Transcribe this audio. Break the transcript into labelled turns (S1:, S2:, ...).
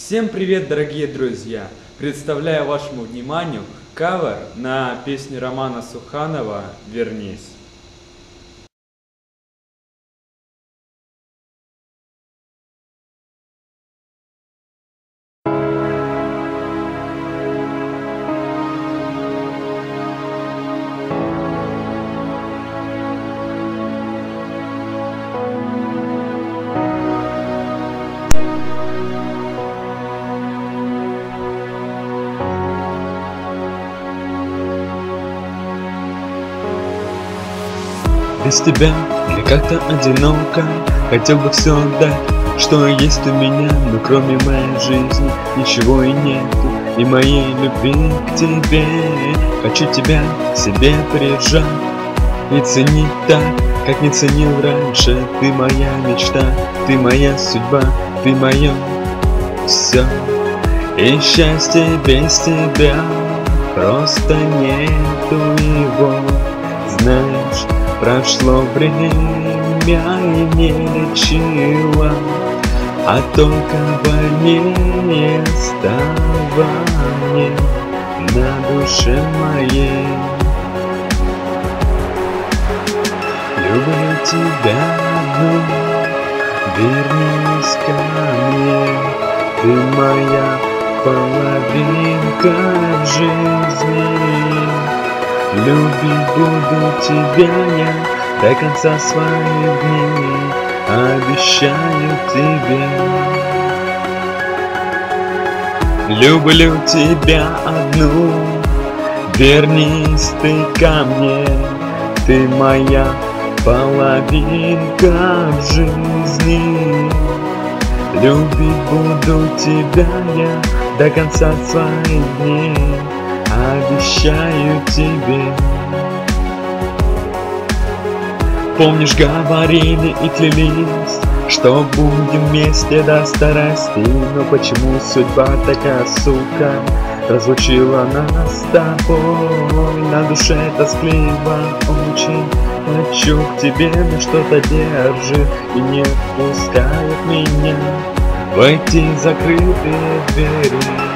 S1: Всем привет, дорогие друзья! Представляю вашему вниманию кавер на песню Романа Суханова «Вернись».
S2: Без тебя мне как-то одиноко, хотел бы все отдать, что есть у меня, но кроме моей жизни ничего и нету, и моей любви к тебе. Хочу тебя к себе прижать и ценить так, как не ценил раньше. Ты моя мечта, ты моя судьба, ты мое все. И счастье без тебя просто нету его. Знаешь, прошло время и не лечило, а только больнее стало мне на душе моей. Люблю тебя одну, вернись ко мне. Ты моя половинка в жизни. Любить буду тебя я до конца своих дней, обещаю тебе. Люблю тебя одну, вернись ты ко мне. Ты моя половинка в жизни. Любить буду тебя я до конца своих дней, обещаю тебе. Помнишь, говорили и клялись, что будем вместе до старости, но почему судьба такая, сука, разлучила нас с тобой? На душе тоскливо очень, хочу к тебе, но что-то держит и не впускает меня в эти закрытые двери.